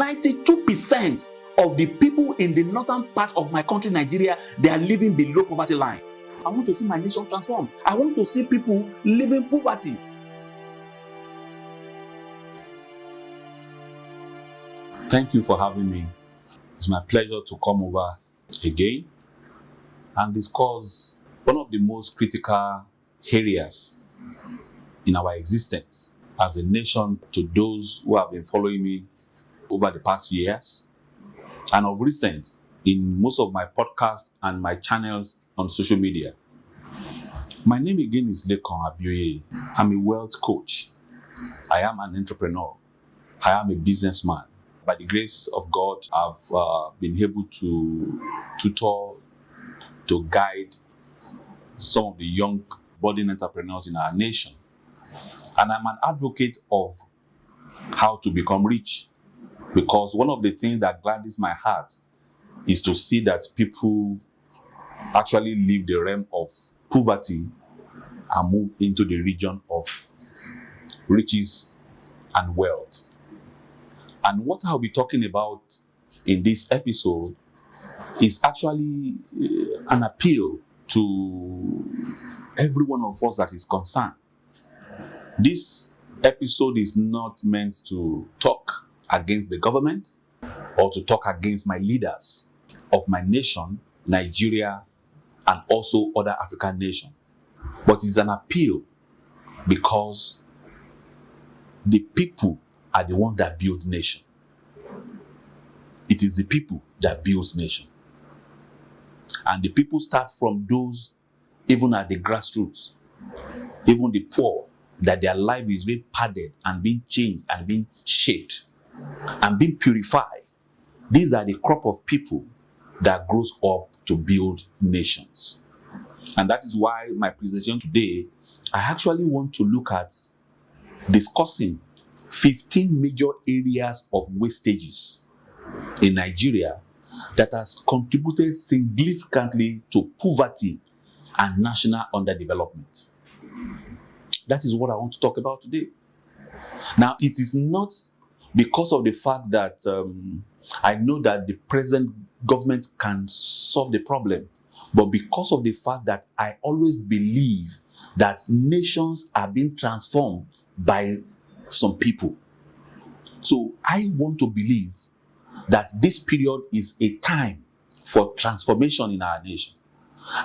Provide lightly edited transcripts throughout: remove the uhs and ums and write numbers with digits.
92% of the people in the northern part of my country, Nigeria, they are living below poverty line. I want to see my nation transform. I want to see people living poverty. Thank you for having me. It's my pleasure to come over again and discuss one of the most critical areas in our existence as a nation. To those who have been following me over the past years, and of recent in most of my podcasts and my channels on social media. My name again is Lekan Abioye. I'm a wealth coach. I am an entrepreneur. I am a businessman. By the grace of God, I've been able to tutor, to guide some of the young budding entrepreneurs in our nation. And I'm an advocate of how to become rich, because one of the things that gladdens my heart is to see that people actually leave the realm of poverty and move into the region of riches and wealth. And what I'll be talking about in this episode is actually an appeal to every one of us that is concerned. This episode is not meant to talk against the government or to talk against my leaders of my nation, Nigeria, and also other African nations. But it's an appeal because the people are the one that build nation. It is the people that builds nation. And the people start from those even at the grassroots, even the poor, that their life is being padded and being changed and being shaped and being purified. These are the crop of people that grows up to build nations. And that is why my presentation today, I actually want to look at discussing 15 major areas of wastages in Nigeria that has contributed significantly to poverty and national underdevelopment. That is what I want to talk about today. Now, it is not because of the fact that I know that the present government can solve the problem, but because of the fact that I always believe that nations are being transformed by some people. So I want to believe that this period is a time for transformation in our nation.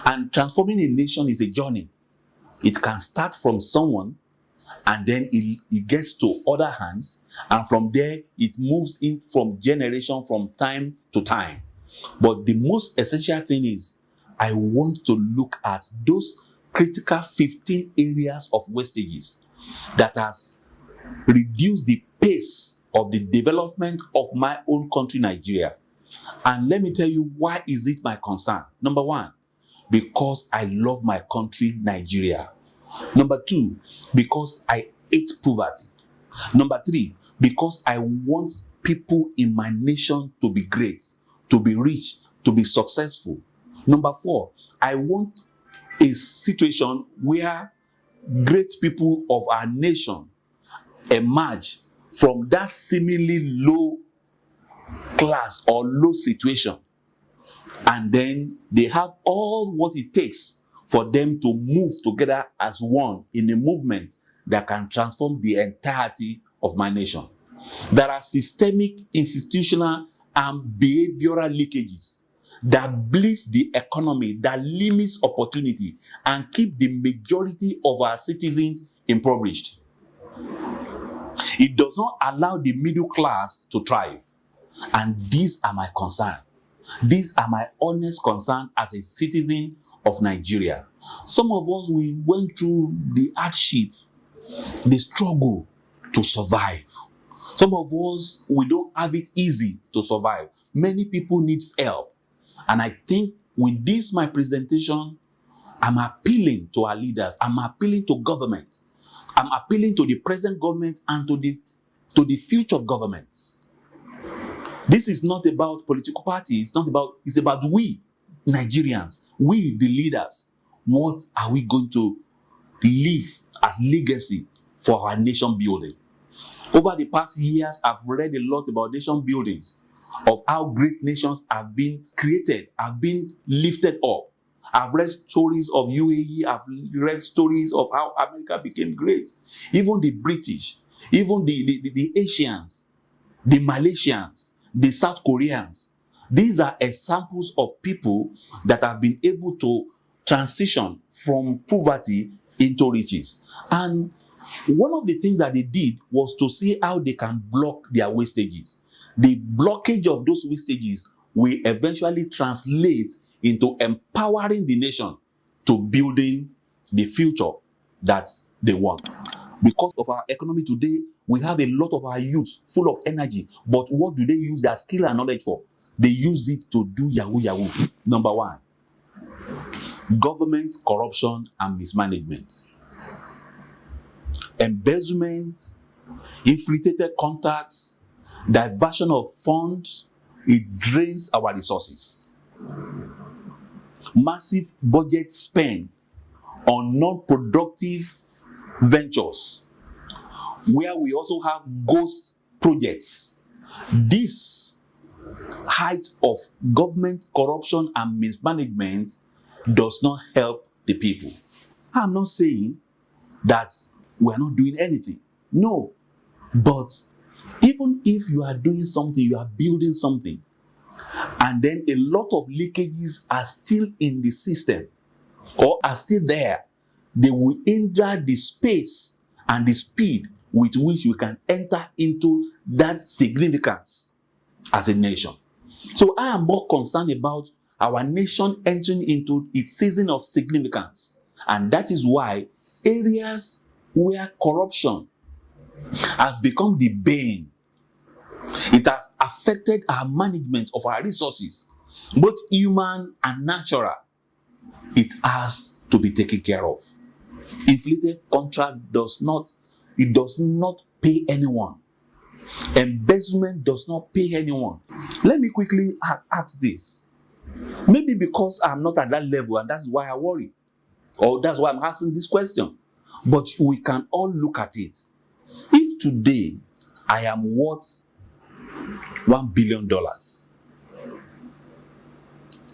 And transforming a nation is a journey. It can start from someone, and then it gets to other hands, and from there it moves in from generation, from time to time. But the most essential thing is I want to look at those critical 15 areas of wastages that has reduced the pace of the development of my own country, Nigeria. And let me tell you, why is it my concern? Number one, because I love my country, Nigeria. Number two, because I hate poverty. Number three, because I want people in my nation to be great, to be rich, to be successful. Number four, I want a situation where great people of our nation emerge from that seemingly low class or low situation, and then they have all what it takes for them to move together as one in a movement that can transform the entirety of my nation. There are systemic, institutional, and behavioral leakages that bleeds the economy, that limits opportunity, and keep the majority of our citizens impoverished. It does not allow the middle class to thrive. And these are my concern. These are my honest concern as a citizen of Nigeria. Some of us, we went through the hardship, the struggle to survive. Some of us, we don't have it easy to survive. Many people need help. And I think with this, my presentation, I'm appealing to our leaders. I'm appealing to government. I'm appealing to the present government and to the future governments. This is not about political parties. It's about we, Nigerians, we, the leaders. What are we going to leave as legacy for our nation building? Over the past years, I've read a lot about nation buildings, of how great nations have been created, have been lifted up. I've read stories of UAE, I've read stories of how America became great. Even the British, even the Asians, the Malaysians, the South Koreans. These are examples of people that have been able to transition from poverty into riches. And one of the things that they did was to see how they can block their wastages. The blockage of those wastages will eventually translate into empowering the nation to building the future that they want. Because of our economy today, we have a lot of our youth full of energy, but what do they use their skill and knowledge for? They use it to do yahoo yahoo. Number one, government corruption and mismanagement. Embezzlement, infiltrated contacts, diversion of funds, it drains our resources. Massive budget spend on non-productive ventures, where we also have ghost projects. This height of government corruption and mismanagement does not help the people. I'm not saying that we are not doing anything. No. But even if you are doing something, you are building something, and then a lot of leakages are still in the system or are still there, they will hinder the space and the speed with which we can enter into that significance as a nation. So I am more concerned about our nation entering into its season of significance. And that is why areas where corruption has become the bane, it has affected our management of our resources, both human and natural, it has to be taken care of. Inflated contract does not pay anyone. Embezzlement does not pay anyone. Let me quickly ask this. Maybe because I'm not at that level and that's why I worry. Or that's why I'm asking this question. But we can all look at it. If today I am worth $1 billion,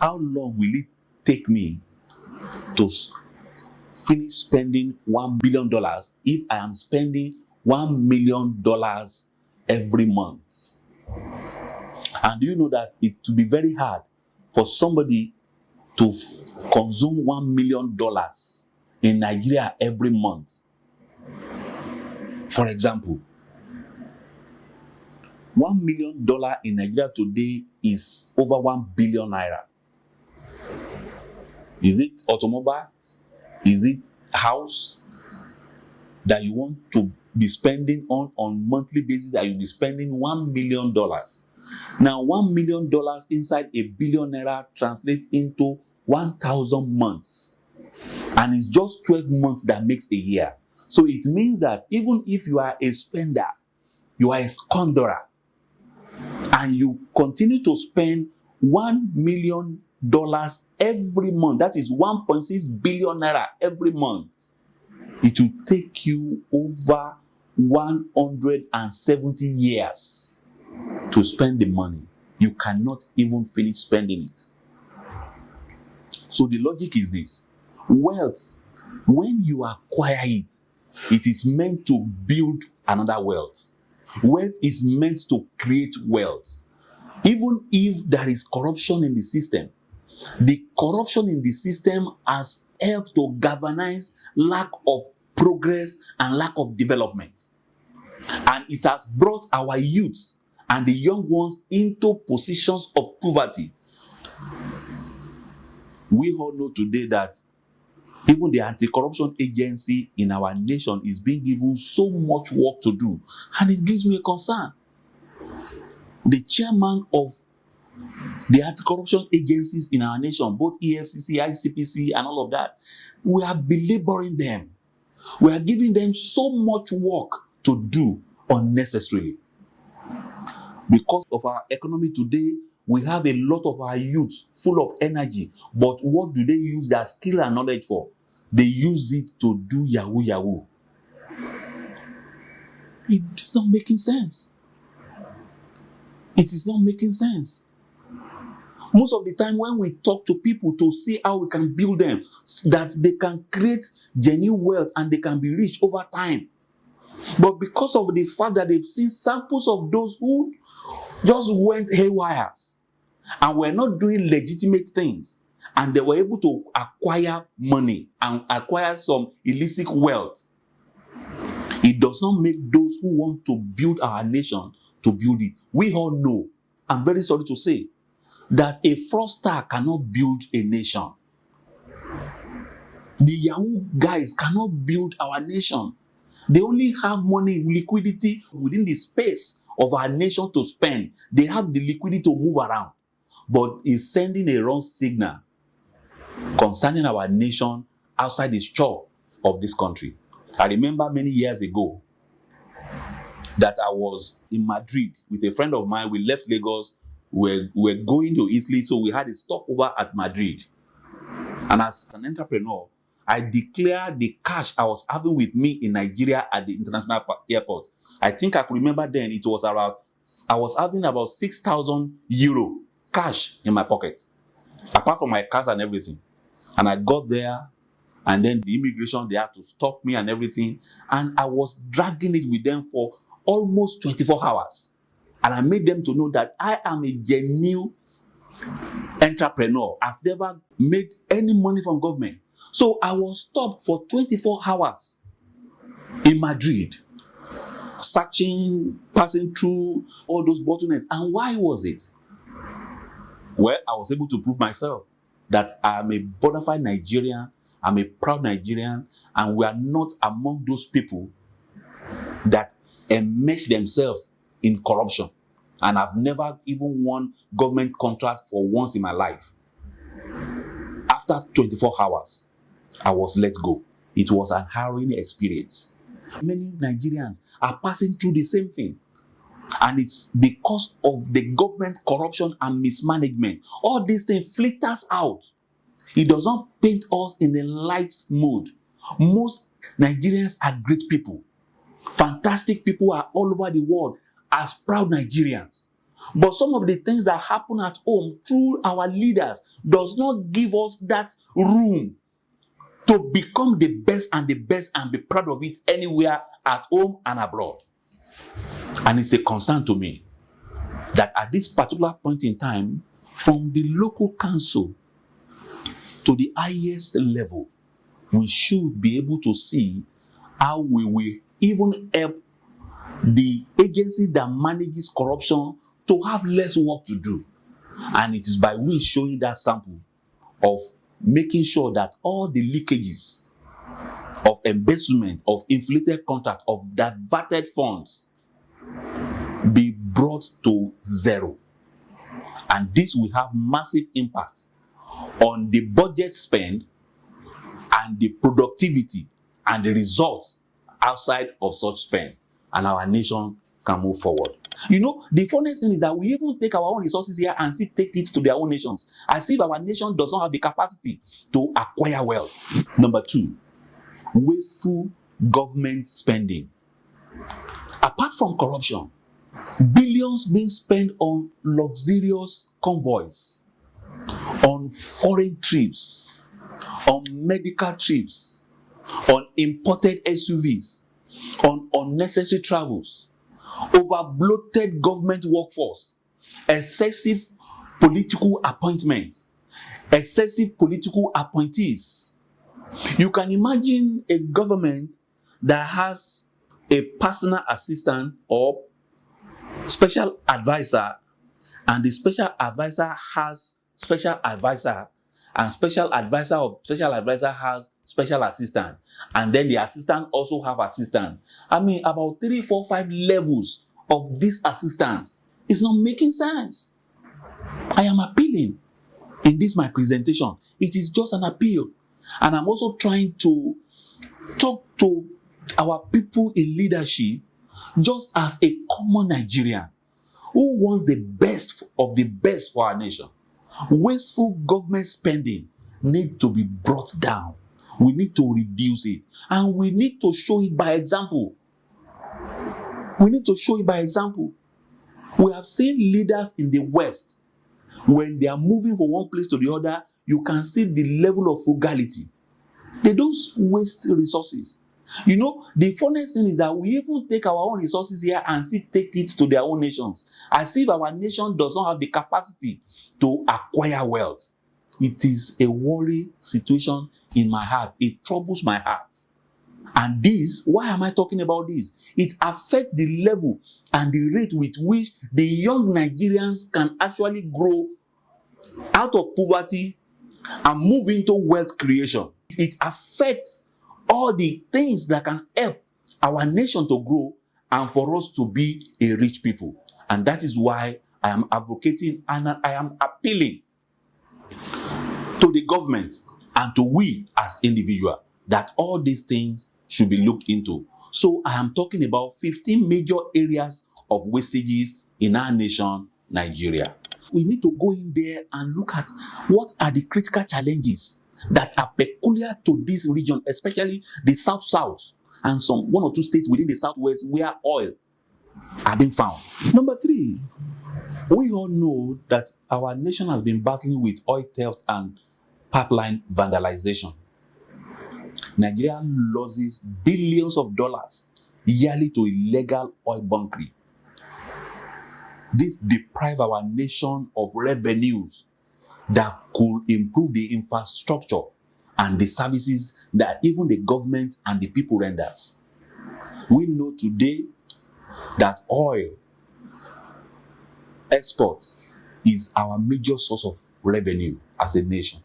how long will it take me to finish spending $1 billion if I am spending $1 million every month? And do you know that it will be very hard for somebody to consume $1 million in Nigeria every month? For example, $1 million in Nigeria today is over 1 billion naira. Is it automobile? Is it house that you want to be spending on monthly basis, that you'll be spending $1 million? Now, $1 million inside a billion naira translates into 1,000 months. And it's just 12 months that makes a year. So it means that even if you are a spender, you are a squanderer, and you continue to spend $1 million every month, that is 1.6 billion naira every month, it will take you over 170 years to spend the money. You cannot even finish spending it. So the logic is this: wealth, when you acquire it, it is meant to build another wealth. Wealth is meant to create wealth. Even if there is corruption in the system, the corruption in the system has helped to galvanize lack of progress and lack of development. And it has brought our youth and the young ones into positions of poverty. We all know today that even the anti-corruption agency in our nation is being given so much work to do, and it gives me a concern. The chairman of the anti-corruption agencies in our nation, both EFCC, ICPC, and all of that, we are belaboring them. We are giving them so much work to do unnecessarily. Because of our economy today, we have a lot of our youth full of energy, but what do they use their skill and knowledge for? They use it to do yahoo yahoo. It's not making sense. It is not making sense. Most of the time when we talk to people to see how we can build them, that they can create genuine wealth and they can be rich over time. But because of the fact that they've seen samples of those who just went haywire and were not doing legitimate things, and they were able to acquire money and acquire some illicit wealth, it does not make those who want to build our nation to build it. We all know, I'm very sorry to say, that a fraudster cannot build a nation. The Yahoo guys cannot build our nation. They only have money, liquidity within the space of our nation to spend. They have the liquidity to move around. But it's sending a wrong signal concerning our nation outside the shore of this country. I remember many years ago that I was in Madrid with a friend of mine. We left Lagos. We're going to Italy, so we had a stopover at Madrid. And as an entrepreneur, I declared the cash I was having with me in Nigeria at the international airport. I think I could remember then it was around, I was having about 6,000 euro cash in my pocket, apart from my cars and everything. And I got there, and then the immigration, they had to stop me and everything. And I was dragging it with them for almost 24 hours. And I made them to know that I am a genuine entrepreneur. I've never made any money from government. So I was stopped for 24 hours in Madrid, searching, passing through all those bottlenecks. And why was it? Well, I was able to prove myself that I am a bona fide Nigerian, I'm a proud Nigerian, and we are not among those people that enmesh themselves in corruption. And I've never even won government contract for once in my life. After 24 hours, I was let go. It was an harrowing experience. Many Nigerians are passing through the same thing. And it's because of the government corruption and mismanagement. All these things filters out. It does not paint us in a light mood. Most Nigerians are great people. Fantastic people are all over the world as proud Nigerians. But some of the things that happen at home through our leaders does not give us that room to become the best and be proud of it anywhere at home and abroad. And it's a concern to me that at this particular point in time, from the local council to the highest level, we should be able to see how we will even help the agency that manages corruption to have less work to do. And it is by we showing that sample of making sure that all the leakages of embezzlement, of inflated contract, of diverted funds be brought to zero. And this will have massive impact on the budget spend and the productivity and the results outside of such spend, and our nation can move forward. You know, the funniest thing is that we even take our own resources here and still take it to their own nations, as if our nation does not have the capacity to acquire wealth. Number two, wasteful government spending. Apart from corruption, billions being spent on luxurious convoys, on foreign trips, on medical trips, on imported SUVs, on unnecessary travels, over bloated government workforce, excessive political appointments, excessive political appointees. You can imagine a government that has a personal assistant or special advisor, and the special advisor has special advisor, and special advisor of special advisor has special assistant, and then the assistant also have assistant. I mean, about 3, 4, 5 levels of this assistance. It's not making sense. I am appealing in this my presentation. It is just an appeal, and I'm also trying to talk to our people in leadership just as a common Nigerian who wants the best of the best for our nation. Wasteful government spending need to be brought down. We need to reduce it, and we need to show it by example. We need to show it by example. We have seen leaders in the West, when they are moving from one place to the other, you can see the level of frugality. They don't waste resources. You know, the funniest thing is that we even take our own resources here and still take it to their own nations, as if our nation does not have the capacity to acquire wealth. It is a worry situation in my heart. It troubles my heart. And this, why am I talking about this? It affects the level and the rate with which the young Nigerians can actually grow out of poverty and move into wealth creation. It affects all the things that can help our nation to grow and for us to be a rich people. And that is why I am advocating and I am appealing to the government and to we as individuals that all these things should be looked into. So I am talking about 15 major areas of wastages in our nation, Nigeria. We need to go in there and look at what are the critical challenges that are peculiar to this region, especially the South-South and some one or two states within the Southwest where oil are being found. Number 3, we all know that our nation has been battling with oil theft and pipeline vandalization. Nigeria loses billions of dollars yearly to illegal oil bunkering. This deprives our nation of revenues that could improve the infrastructure and the services that even the government and the people renders. We know today that oil export is our major source of revenue as a nation.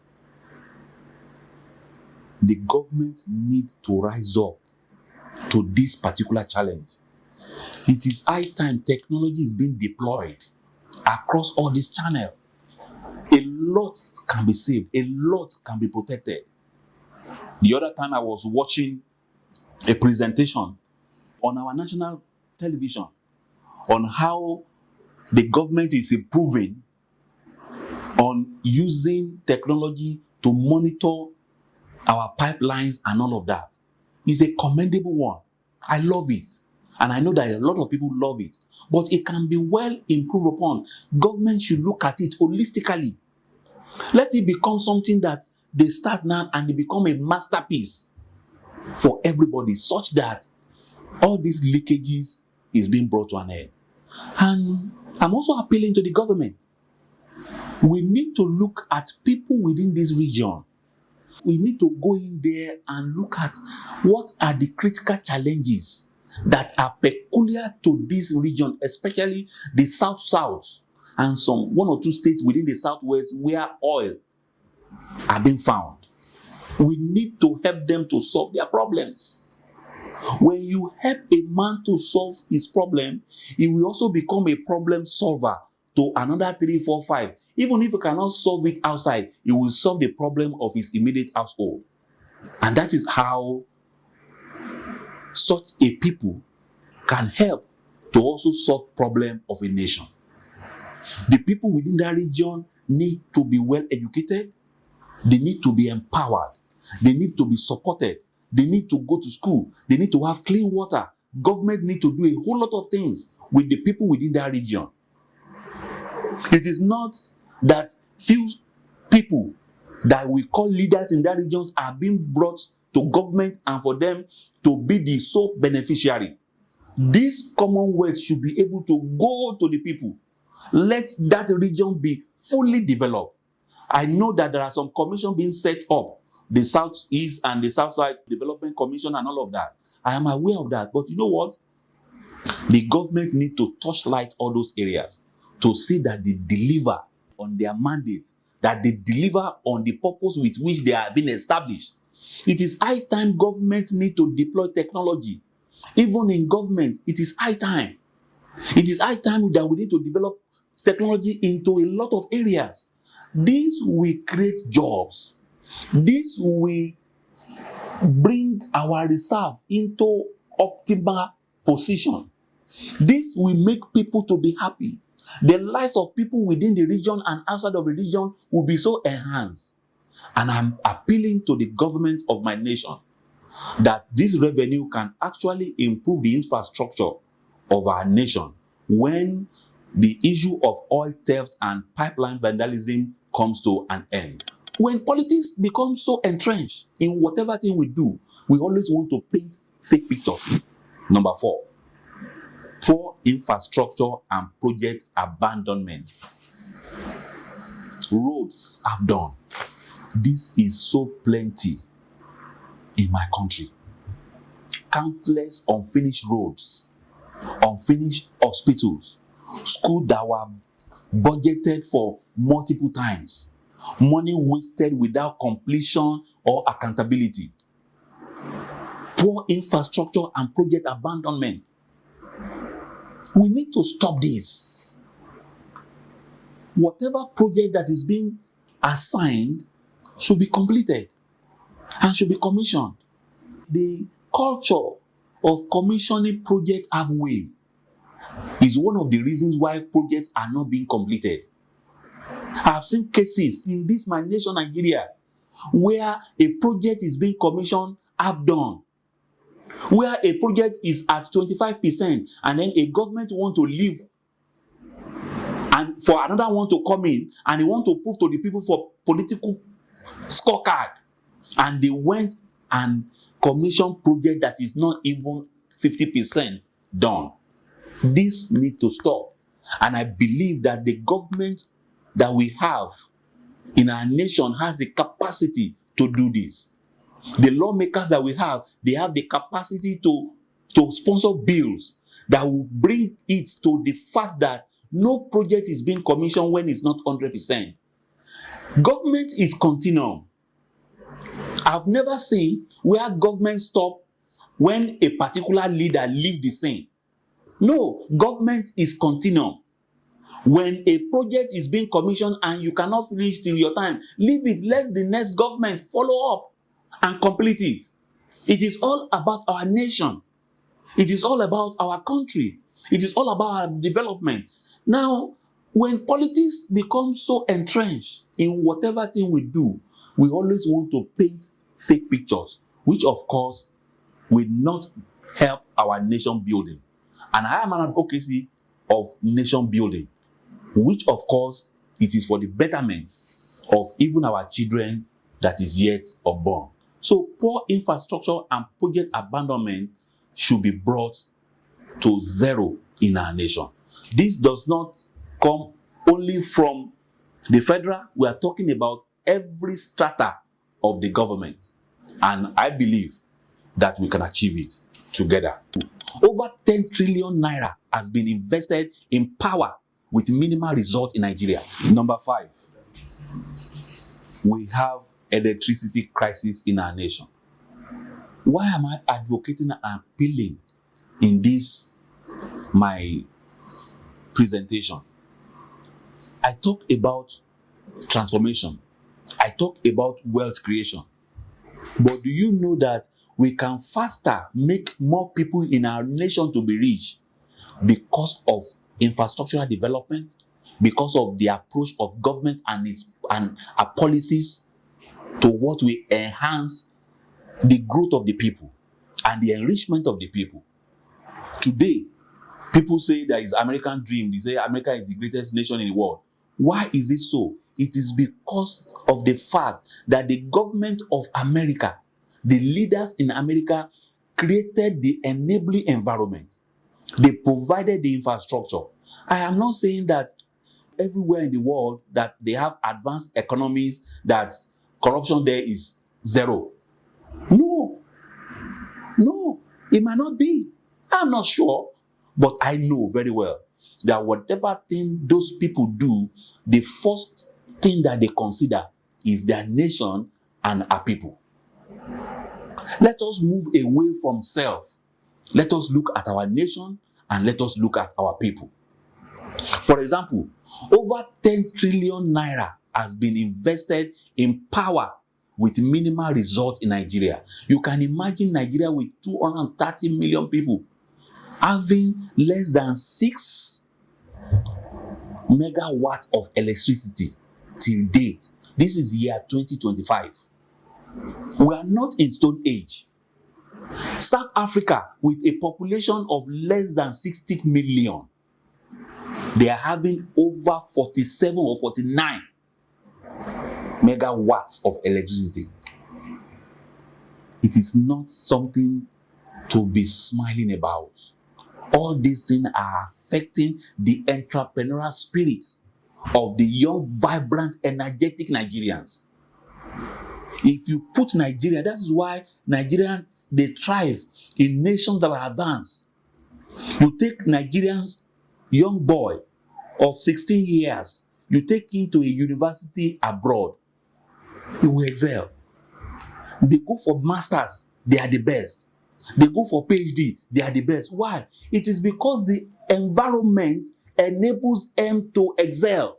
The government need to rise up to this particular challenge. It is high time technology is being deployed across all these channels. A lot can be saved, a lot can be protected. The other time I was watching a presentation on our national television on how the government is improving on using technology to monitor our pipelines and all of that. It's a commendable one. I love it. And I know that a lot of people love it. But it can be well improved upon. Government should look at it holistically. Let it become something that they start now and they become a masterpiece for everybody, such that all these leakages is being brought to an end. And I'm also appealing to the government. We need to look at people within this region. We need to go in there and look at what are the critical challenges that are peculiar to this region, especially the South-South and some one or two states within the Southwest where oil are being found. We need to help them to solve their problems. When you help a man to solve his problem, he will also become a problem solver to another 3, 4, 5. Even if he cannot solve it outside, he will solve the problem of his immediate household. And that is how such a people can help to also solve problem of a nation. The people within that region need to be well educated. They need to be empowered. They need to be supported. They need to go to school. They need to have clean water. Government need to do a whole lot of things with the people within that region. It is not that few people that we call leaders in that region are being brought to government and for them to be the sole beneficiary. This commonwealth should be able to go to the people. Let that region be fully developed. I know that there are some commissions being set up, the Southeast and the Southside Development Commission and all of that. I am aware of that. But you know what? The government need to touchlight all those areas to see that they deliver on their mandate, that they deliver on the purpose with which they are being established. It is high time government need to deploy technology. Even in government, it is high time. It is high time that we need to develop technology into a lot of areas. This will create jobs. This will bring our reserve into optimal position. This will make people to be happy. The lives of people within the region and outside of the region will be so enhanced. And I'm appealing to the government of my nation that this revenue can actually improve the infrastructure of our nation when the issue of oil theft and pipeline vandalism comes to an end. When politics becomes so entrenched in whatever thing we do, we always want to paint fake pictures. Number 4, poor infrastructure and project abandonment. Roads have done. This is so plenty in my country. Countless unfinished roads, unfinished hospitals, schools that were budgeted for multiple times, money wasted without completion or accountability, poor infrastructure and project abandonment. We need to stop this. Whatever project that is being assigned should be completed and should be commissioned. The culture of commissioning projects halfway is one of the reasons why projects are not being completed. I've seen cases in this my nation, Nigeria, where a project is being commissioned half done, where a project is at 25% and then a government want to leave and for another one to come in and they want to prove to the people for political scorecard, and they went and commissioned project that is not even 50% done. This needs to stop, and I believe that the government that we have in our nation has the capacity to do this. The lawmakers that we have, they have the capacity to sponsor bills that will bring it to the fact that no project is being commissioned when it's not 100%. Government is continuum. I've never seen where government stop when a particular leader leaves the scene. No, government is continuum. When a project is being commissioned and you cannot finish till your time, leave it, let the next government follow up and complete it. It is all about our nation. It is all about our country. It is all about our development. Now, when politics becomes so entrenched in whatever thing we do, we always want to paint fake pictures, which of course will not help our nation building. And I am an advocacy of nation building, which of course it is for the betterment of even our children that is yet unborn. So poor infrastructure and project abandonment should be brought to zero in our nation. This does not come only from the federal. We are talking about every strata of the government. And I believe that we can achieve it together. Over 10 trillion naira has been invested in power with minimal result in Nigeria. Number 5, we have electricity crisis in our nation. Why am I advocating and appealing in this my presentation? I talk about transformation. I talk about wealth creation. But do you know that we can faster make more people in our nation to be rich because of infrastructural development, because of the approach of government and our policies to what will enhance the growth of the people and the enrichment of the people. Today, people say there is American dream. They say America is the greatest nation in the world. Why is it so? It is because of the fact that the government of America, the leaders in America, created the enabling environment. They provided the infrastructure. I am not saying that everywhere in the world that they have advanced economies, that corruption there is zero. No, it might not be. I'm not sure, but I know very well that whatever thing those people do, the first thing that they consider is their nation and our people. Let us move away from self. Let us look at our nation and let us look at our people. For example, over 10 trillion naira has been invested in power with minimal result in Nigeria. You can imagine Nigeria with 230 million people having less than 6 megawatt of electricity till date. This is year 2025. We are not in Stone Age. South Africa, with a population of less than 60 million, they are having over 47 or 49 megawatts of electricity. It is not something to be smiling about. All these things are affecting the entrepreneurial spirit of the young, vibrant, energetic Nigerians. If you put Nigeria, that is why Nigerians, they thrive in nations that are advanced. You take Nigerians young boy of 16 years, you take him to a university abroad, he will excel. They go for masters, they are the best. They go for PhD, they are the best. Why? It is because the environment enables them to excel.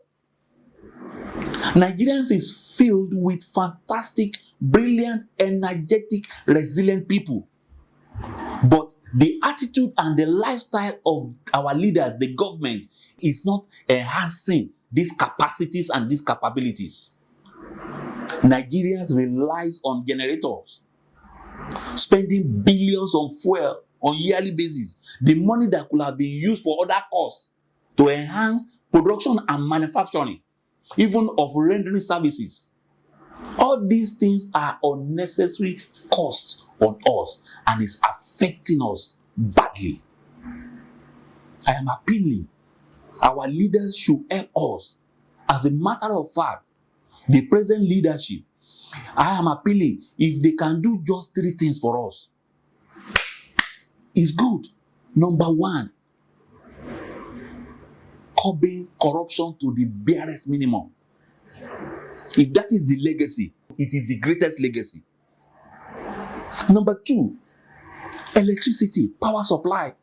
Nigerians is filled with fantastic, brilliant, energetic, resilient people. But the attitude and the lifestyle of our leaders, the government, is not enhancing these capacities and these capabilities. Nigerians relies on generators, spending billions on fuel on yearly basis. The money that could have been used for other costs to enhance production and manufacturing, even of rendering services. All these things are unnecessary costs on us and is affecting us badly. I am appealing. Our leaders should help us. As a matter of fact, the present leadership, I am appealing, if they can do just 3 things for us, it's good. Number 1, curbing corruption to the barest minimum. If that is the legacy, it is the greatest legacy. Number 2, electricity, power supply.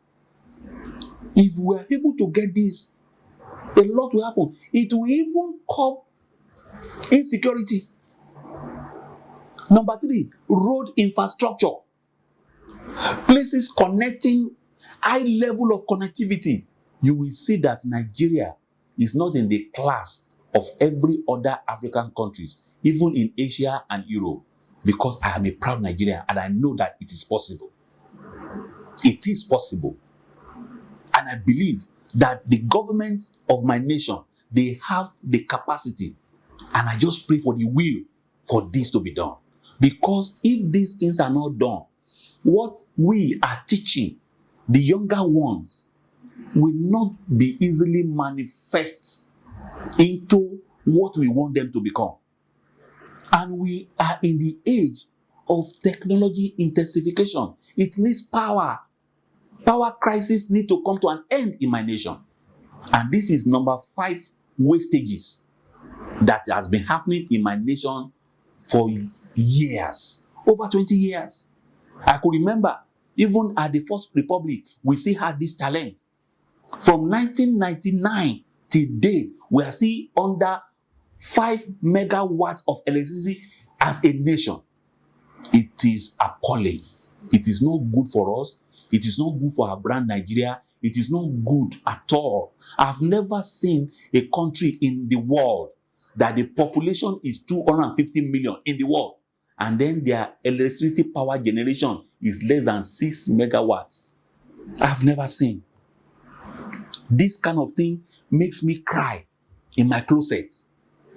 If we are able to get this, a lot will happen. It will even curb insecurity. Number 3, road infrastructure. Places connecting, high level of connectivity. You will see that Nigeria is not in the class of every other African countries, even in Asia and Europe, because I am a proud Nigerian and I know that it is possible. It is possible. And I believe that the government of my nation, they have the capacity. And I just pray for the will for this to be done. Because if these things are not done, what we are teaching the younger ones will not be easily manifest into what we want them to become. And we are in the age of technology intensification. It needs power. Power crisis need to come to an end in my nation. And this is number 5 wastages that has been happening in my nation for years, over 20 years. I could remember, even at the First Republic, we still had this challenge. From 1999 till date, we are still under 5 megawatts of electricity as a nation. It is appalling. It is not good for us. It is not good for our brand Nigeria. It is not good at all. I've never seen a country in the world that the population is 250 million in the world, and then their electricity power generation is less than 6 megawatts. I've never seen. This kind of thing makes me cry in my closet.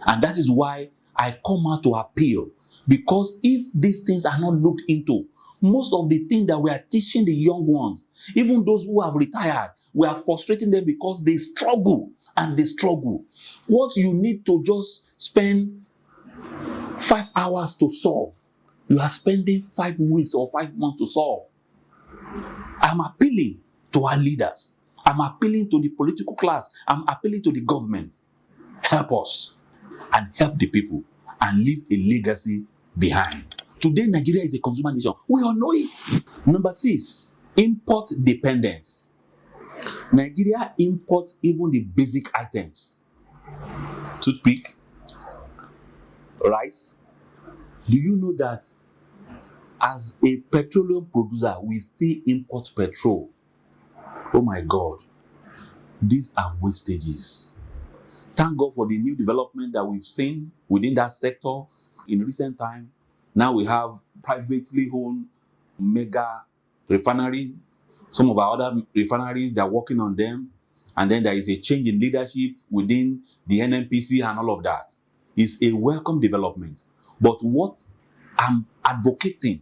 And that is why I come out to appeal. Because if these things are not looked into, most of the things that we are teaching the young ones, even those who have retired, we are frustrating them because they struggle and they struggle. What you need to just spend 5 hours to solve, you are spending 5 weeks or 5 months to solve. I'm appealing to our leaders. I'm appealing to the political class. I'm appealing to the government. Help us and help the people and leave a legacy behind. Today, Nigeria is a consumer nation. We all know it. Number 6, import dependence. Nigeria imports even the basic items. Toothpick, rice. Do you know that as a petroleum producer, we still import petrol? Oh my God. These are wastages. Thank God for the new development that we've seen within that sector in recent time. Now we have privately owned mega refinery. Some of our other refineries, they're working on them. And then there is a change in leadership within the NNPC and all of that. It's a welcome development. But what I'm advocating,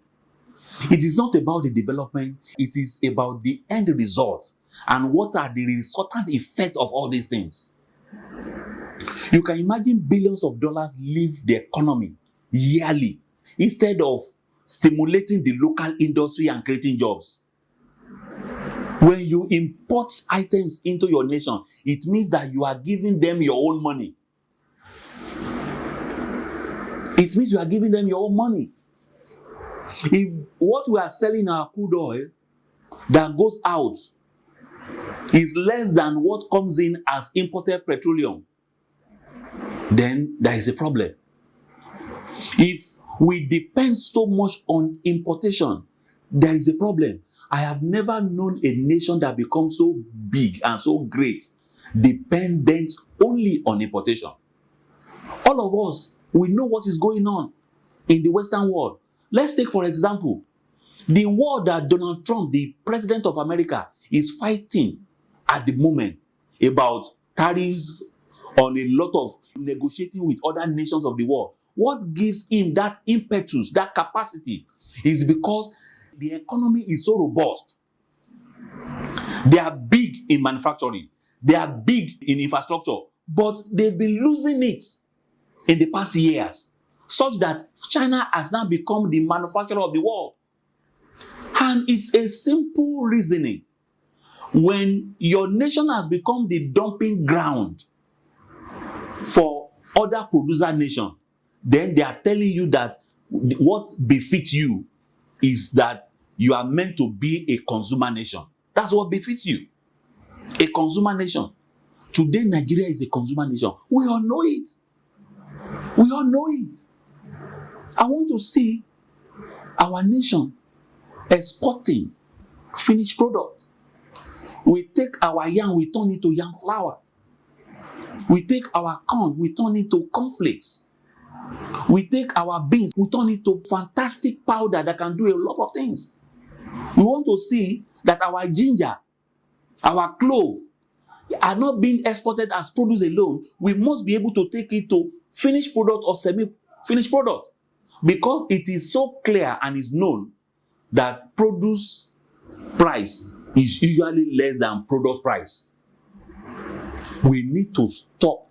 it is not about the development, it is about the end result and what are the resultant effects of all these things. You can imagine billions of dollars leave the economy yearly instead of stimulating the local industry and creating jobs. When you import items into your nation, it means that you are giving them your own money. It means you are giving them your own money. If what we are selling our crude oil that goes out is less than what comes in as imported petroleum, then there is a problem. If we depend so much on importation, there is a problem. I have never known a nation that becomes so big and so great dependent only on importation. All of us, we know what is going on in the Western world. Let's take, for example, the war that Donald Trump, the president of America, is fighting at the moment about tariffs on a lot of negotiating with other nations of the world. What gives him that impetus, that capacity, is because the economy is so robust. They are big in manufacturing. They are big in infrastructure. But they've been losing it in the past years, such that China has now become the manufacturer of the world. And it's a simple reasoning. When your nation has become the dumping ground for other producer nations, then they are telling you that what befits you is that you are meant to be a consumer nation. That's what befits you. A consumer nation. Today, Nigeria is a consumer nation. We all know it. We all know it. I want to see our nation exporting finished product. We take our yam, we turn it to yam flour. We take our corn, we turn it to cornflakes. We take our beans, we turn it to fantastic powder that can do a lot of things. We want to see that our ginger, our clove are not being exported as produce alone. We must be able to take it to finished product or semi-finished product, because it is so clear and is known that produce price is usually less than product price. We need to stop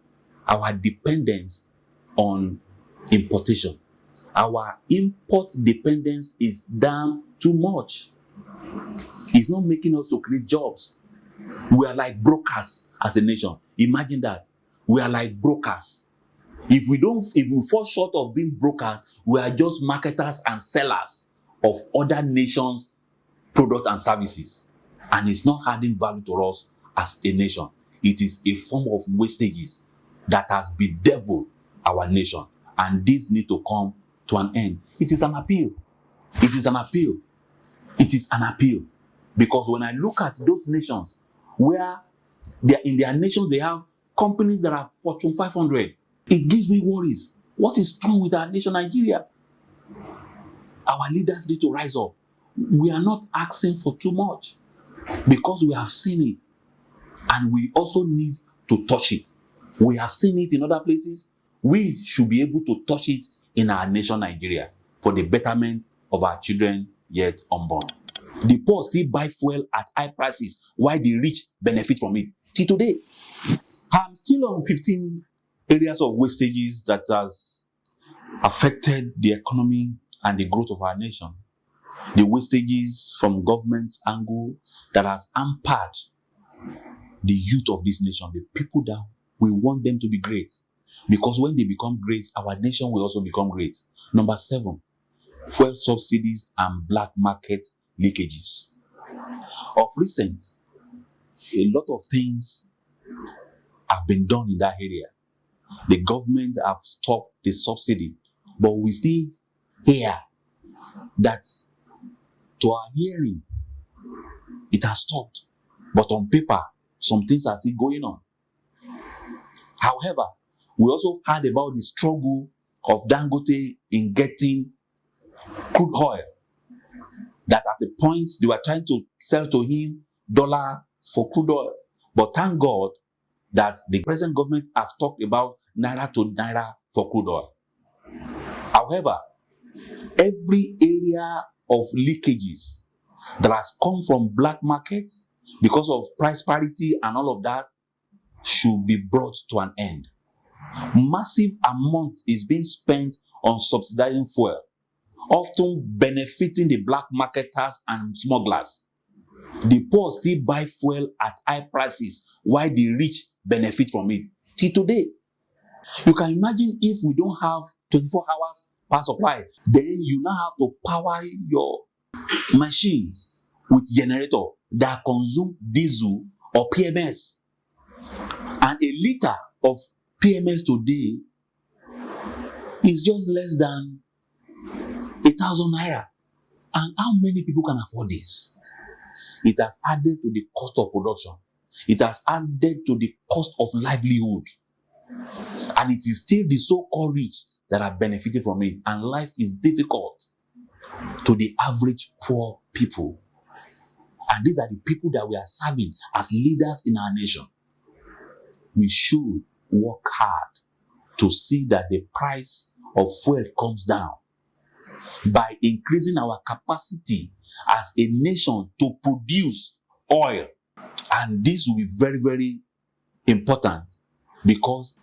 our dependence on importation. Our import dependence is down too much. It's not making us to create jobs. We are like brokers as a nation. Imagine that. We are like brokers. If we fall short of being brokers, we are just marketers and sellers of other nations' products and services. And it's not adding value to us as a nation. It is a form of wastages that has bedeviled our nation. And this needs to come to an end. It is an appeal. It is an appeal. It is an appeal. Because when I look at those nations where in their nations they have companies that are Fortune 500, it gives me worries. What is wrong with our nation, Nigeria? Our leaders need to rise up. We are not asking for too much because we have seen it. And we also need to touch it. We have seen it in other places. We should be able to touch it in our nation, Nigeria, for the betterment of our children yet unborn. The poor still buy fuel at high prices while the rich benefit from it. Till today, I'm still on 15 areas of wastages that has affected the economy and the growth of our nation. The wastages from government angle that has hampered the youth of this nation, the people that we want them to be great. Because when they become great, our nation will also become great. Number 7, fuel subsidies and black market leakages. Of recent, a lot of things have been done in that area. The government have stopped the subsidy, but we still hear that, to our hearing, it has stopped. But on paper, some things are still going on. However, we also heard about the struggle of Dangote in getting crude oil. that at the point they were trying to sell to him dollar for crude oil. But thank God that the present government have talked about naira to naira for crude oil. However, every area of leakages that has come from black market because of price parity and all of that should be brought to an end. Massive amount is being spent on subsidizing fuel, often benefiting the black marketers and smugglers. The poor still buy fuel at high prices while the rich benefit from it. Till today, you can imagine if we don't have 24 hours power supply, then you now have to power your machines with generator that consume diesel or PMS. And a liter of PMS today is just less than 1,000 naira. And how many people can afford this? It has added to the cost of production. It has added to the cost of livelihood. And it is still the so-called rich that are benefiting from it. And life is difficult to the average poor people. And these are the people that we are serving as leaders in our nation. We should work hard to see that the price of fuel comes down by increasing our capacity as a nation to produce oil. And this will be very, very important because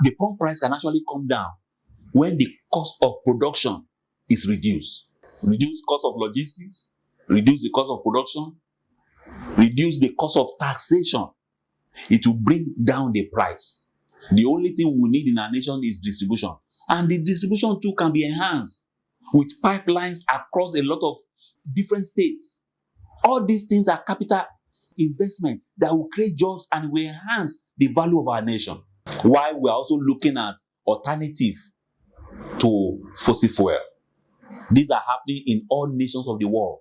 the pump price can actually come down when the cost of production is reduced. Reduce cost of logistics, reduce the cost of production, reduce the cost of taxation. It will bring down the price. The only thing we need in our nation is distribution. And the distribution too can be enhanced with pipelines across a lot of different states. All these things are capital investment that will create jobs and will enhance the value of our nation. While we are also looking at alternative to fossil fuel. These are happening in all nations of the world.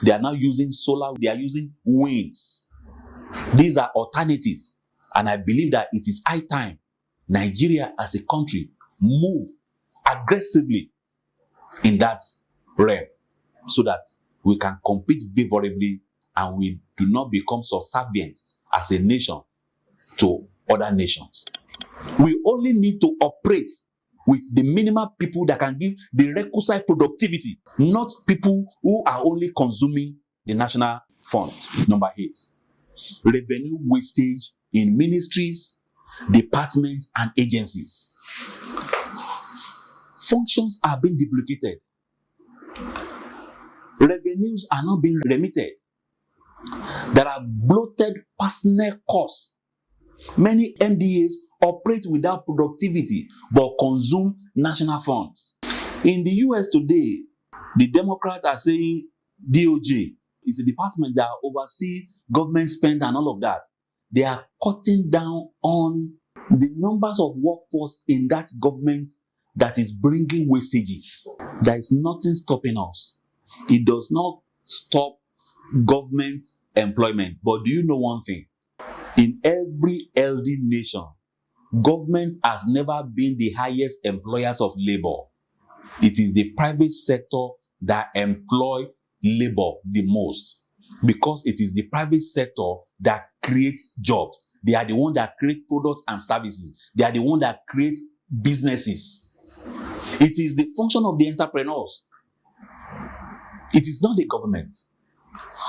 They are now using solar, they are using winds. These are alternative. And I believe that it is high time Nigeria as a country move aggressively in that realm so that we can compete favorably and we do not become subservient as a nation to other nations. We only need to operate with the minimal people that can give the requisite productivity, not people who are only consuming the national fund. Number 8, revenue wastage in ministries, departments, and agencies. Functions are being duplicated. Revenues are not being remitted. There are bloated personnel costs. Many MDAs operate without productivity but consume national funds. In the US today, the Democrats are saying DOJ is a department that oversees government spend and all of that. They are cutting down on the numbers of workforce in that government that is bringing wastages. There is nothing stopping us. It does not stop government employment. But do you know one thing? In every healthy nation, government has never been the highest employers of labor. It is the private sector that employ labor the most because it is the private sector that creates jobs. They are the one that create products and services. They are the one that create businesses. It is the function of the entrepreneurs. It is not the government.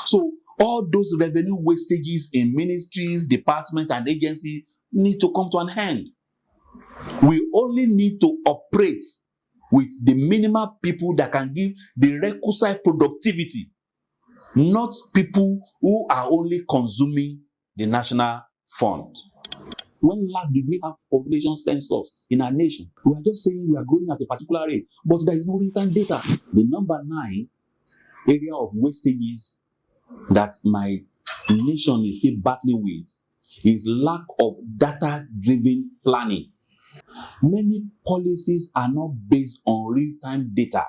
So all those revenue wastages in ministries, departments, and agencies need to come to an end. We only need to operate with the minimal people that can give the requisite productivity, not people who are only consuming the national fund. When last did we have population census in our nation? We are just saying we are growing at a particular rate, but there is no real-time data. The number 9 area of wastages that my nation is still battling with is lack of data-driven planning. Many policies are not based on real-time data,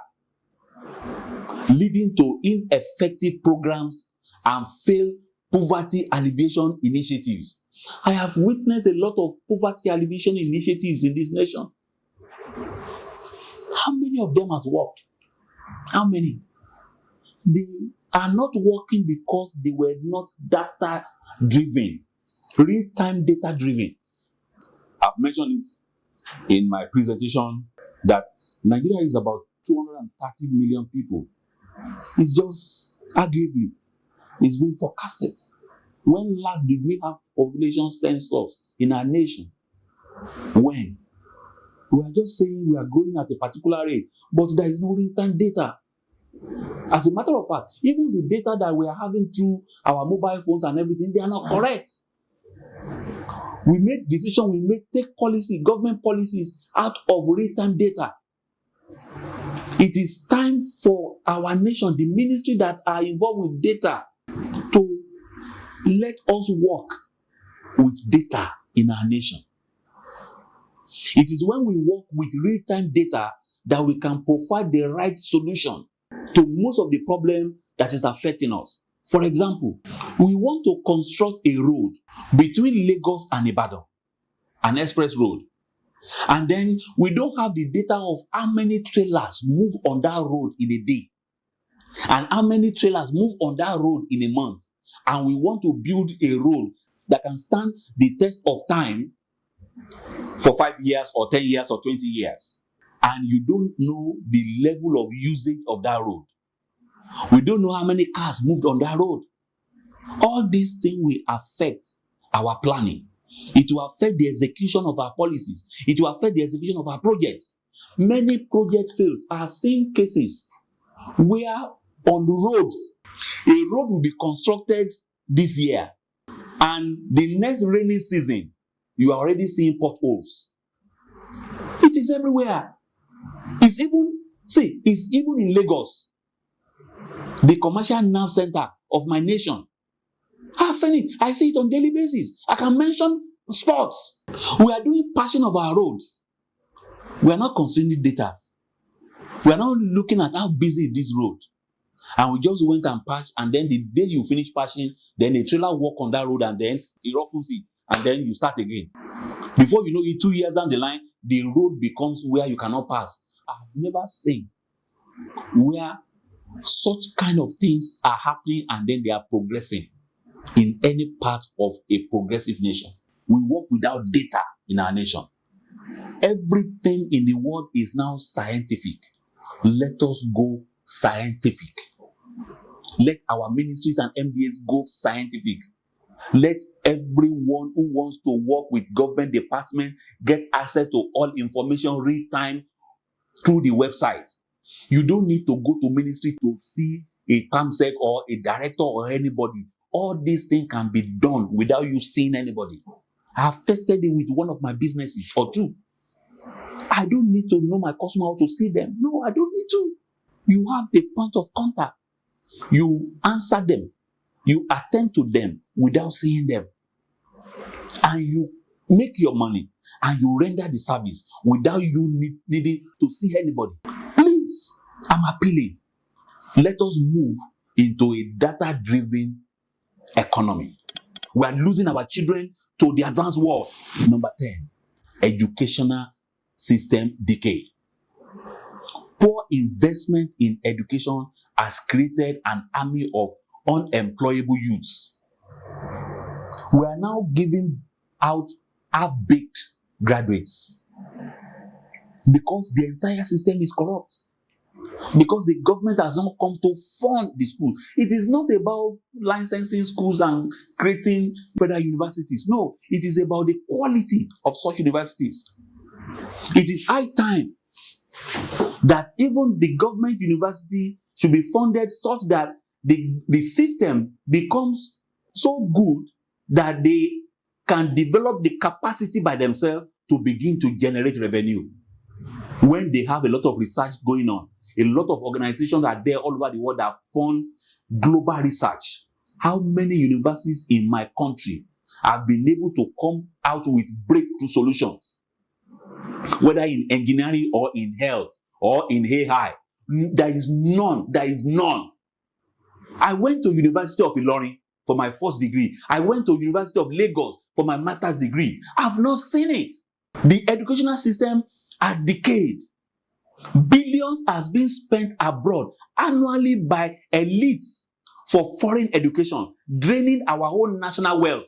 leading to ineffective programs and failed poverty alleviation initiatives. I have witnessed a lot of poverty alleviation initiatives in this nation. How many of them has worked? How many? they are not working because they were not data driven, real-time data driven. I've mentioned it in my presentation that Nigeria is about 230 million people. It's just arguably, it's been forecasted. When last did we have population census in our nation? When? We are just saying we are growing at a particular rate, but there is no real-time data. As a matter of fact, even the data that we are having through our mobile phones and everything, they are not correct. We make decisions, take policy, government policies out of real-time data. It is time for our nation, the ministry that are involved with data, to let us work with data in our nation. It is when we work with real-time data that we can provide the right solution to most of the problem that is affecting us. For example, we want to construct a road between Lagos and Ibadan, an express road. And then we don't have the data of how many trailers move on that road in a day and how many trailers move on that road in a month. And we want to build a road that can stand the test of time for 5 years or 10 years or 20 years. And you don't know the level of usage of that road. We don't know how many cars moved on that road. All these things will affect our planning. It will affect the execution of our policies. It will affect the execution of our projects. Many projects fail. I have seen cases where on the roads, a road will be constructed this year, and the next rainy season, you are already seeing potholes. It is everywhere. It's even in Lagos, the commercial nerve center of my nation. I've seen it. I see it on a daily basis. I can mention sports. We are doing patching of our roads. We are not considering data. We are not looking at how busy is this road. And we just went and patched, and then the day you finish patching, then a trailer walk on that road and then it roughens it, and then you start again. Before you know it, 2 years down the line, the road becomes where you cannot pass. I've never seen where such kind of things are happening and then they are progressing in any part of a progressive nation. We work without data in our nation. Everything in the world is now scientific. Let us go scientific. Let our ministries and MBAs go scientific. Let everyone who wants to work with government department get access to all information real time through the website. You don't need to go to ministry to see a PAMSEC or a director or anybody. All these things can be done without you seeing anybody. I have tested it with one of my businesses or two. I don't need to know my customer to see them. No, I don't need to. You have a point of contact. You answer them. You attend to them without seeing them. And you make your money and you render the service without you needing to see anybody. Please, I'm appealing. Let us move into a data-driven economy. We are losing our children to the advanced world. Number 10, educational system decay. Poor investment in education has created an army of unemployable youths. We are now giving out half-baked graduates because the entire system is corrupt. Because the government has not come to fund the school. It is not about licensing schools and creating federal universities. No, it is about the quality of such universities. It is high time that even the government university should be funded such that the system becomes so good that they can develop the capacity by themselves to begin to generate revenue. When they have a lot of research going on, a lot of organizations are there all over the world that fund global research. How many universities in my country have been able to come out with breakthrough solutions? Whether in engineering or in health or in AI, there is none. There is none. I went to University of Ilorin for my first degree. I went to University of Lagos for my master's degree. I've not seen it. The educational system has decayed. Billions has been spent abroad annually by elites for foreign education, draining our own national wealth.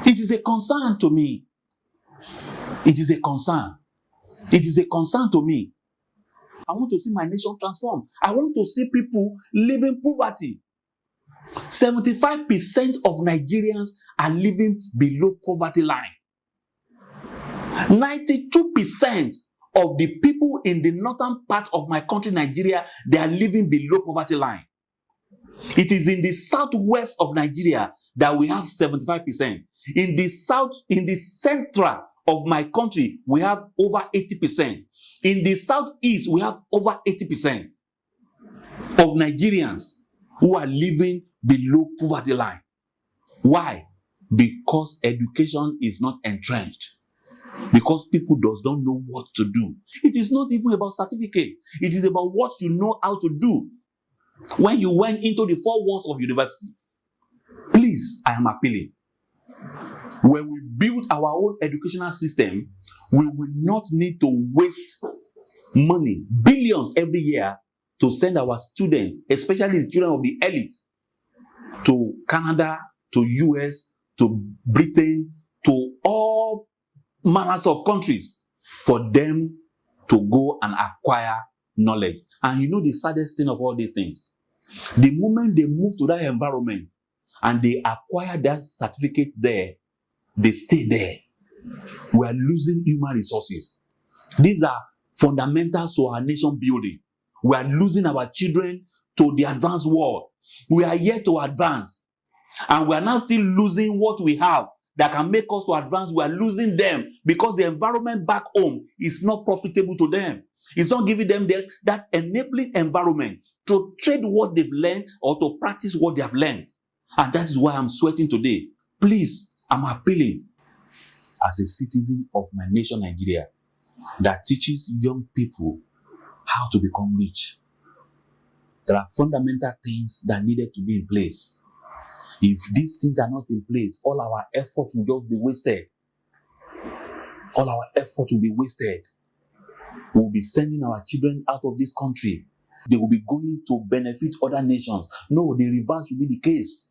It is a concern to me. It is a concern. It is a concern to me. I want to see my nation transformed. I want to see people living poverty. 75% of Nigerians are living below poverty line. 92% of the people in the northern part of my country, Nigeria, they are living below poverty line. It is in the southwest of Nigeria that we have 75%. In the central of my country, we have over 80%. In the southeast, we have over 80% of Nigerians who are living below poverty line. Why? Because education is not entrenched. Because people does not know what to do. It is not even about certificate. It is about what you know how to do. When you went into the four walls of university, please, I am appealing. When we build our own educational system, we will not need to waste money, billions every year, to send our students, especially the children of the elite, to Canada, to US, to Britain, to all manners of countries for them to go and acquire knowledge. And you know the saddest thing of all these things? The moment they move to that environment and they acquire that certificate there, they stay there. We are losing human resources. These are fundamentals to our nation building. We are losing our children to the advanced world. We are yet to advance. And we are now still losing what we have that can make us to advance. We are losing them because the environment back home is not profitable to them. It's not giving them that enabling environment to trade what they've learned or to practice what they have learned. And that is why I'm sweating today. Please, I'm appealing as a citizen of my nation, Nigeria, that teaches young people how to become rich. There are fundamental things that needed to be in place. If these things are not in place, all our effort will just be wasted. All our effort will be wasted. We will be sending our children out of this country. They will be going to benefit other nations. No, the reverse will be the case.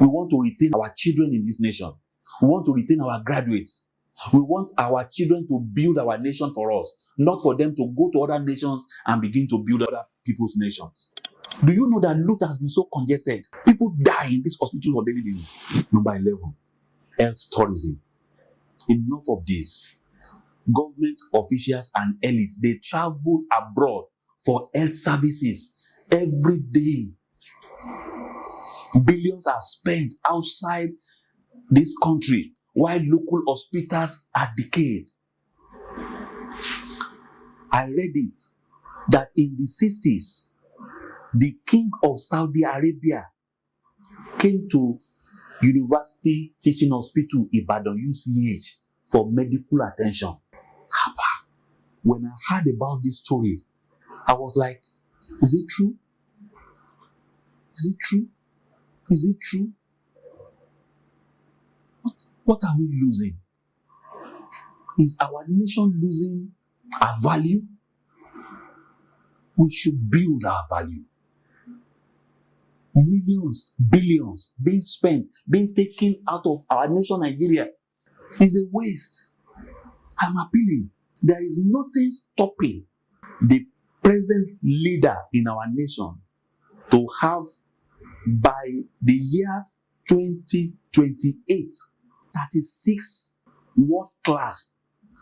We want to retain our children in this nation. We want to retain our graduates. We want our children to build our nation for us, not for them to go to other nations and begin to build other people's nations. Do you know that loot has been so congested? People die in these hospitals on daily basis. Number 11, health tourism. Enough of this. Government officials and elites, they travel abroad for health services every day. Billions are spent outside this country while local hospitals are decayed. I read it that in the 60s, the king of Saudi Arabia came to University Teaching Hospital Ibadan UCH for medical attention. When I heard about this story, I was like, is it true? Is it true? Is it true? What are we losing? Is our nation losing our value? We should build our value. Millions, billions being spent, being taken out of our nation, Nigeria, is a waste. I'm appealing. There is nothing stopping the present leader in our nation to have, by the year 2028, 36 world-class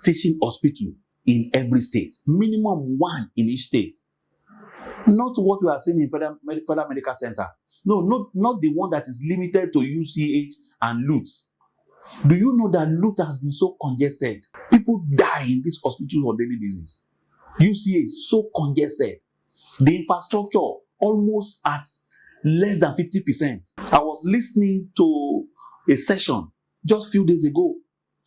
teaching hospitals in every state. Minimum one in each state. Not what we are seeing in Federal Medical Center. No, not the one that is limited to UCH and LUTH. Do you know that LUTH has been so congested? People die in these hospitals on a daily basis. UCH, so congested. The infrastructure almost at less than 50%. I was listening to a session just a few days ago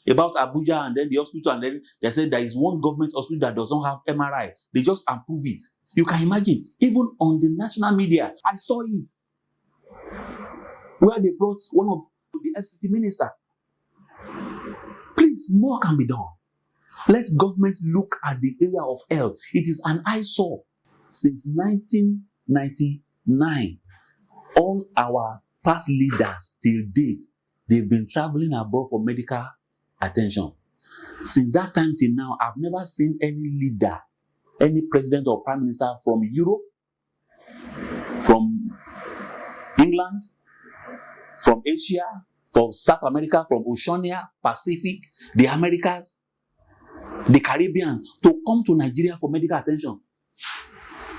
about Abuja and then the hospital, and then they said there is one government hospital that does not have MRI. They just approve it. You can imagine, even on the national media, I saw it, where they brought one of the FCT minister. Please, more can be done. Let government look at the area of health. It is an eyesore. Since 1999, all our past leaders till date, they've been traveling abroad for medical attention. Since that time till now, I've never seen any leader, any president or prime minister from Europe, from England, from Asia, from South America, from Oceania, Pacific, the Americas, the Caribbean, to come to Nigeria for medical attention.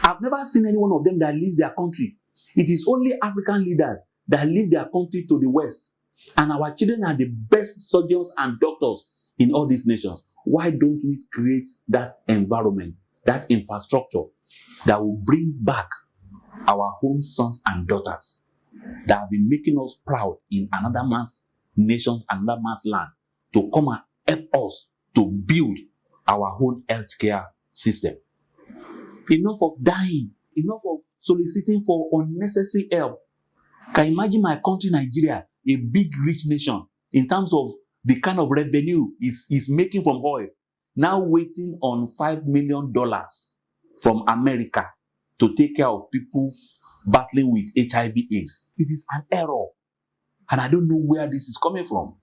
I've never seen any one of them that leaves their country. It is only African leaders that leave their country to the West. And our children are the best surgeons and doctors in all these nations. Why don't we create that environment, that infrastructure that will bring back our own sons and daughters that have been making us proud in another man's nation, another man's land, to come and help us to build our own healthcare system? Enough of dying, enough of soliciting for unnecessary help. Can you imagine my country, Nigeria, a big rich nation, in terms of the kind of revenue is making from oil, now waiting on $5 million from America to take care of people battling with HIV/AIDS. It is an error. And I don't know where this is coming from.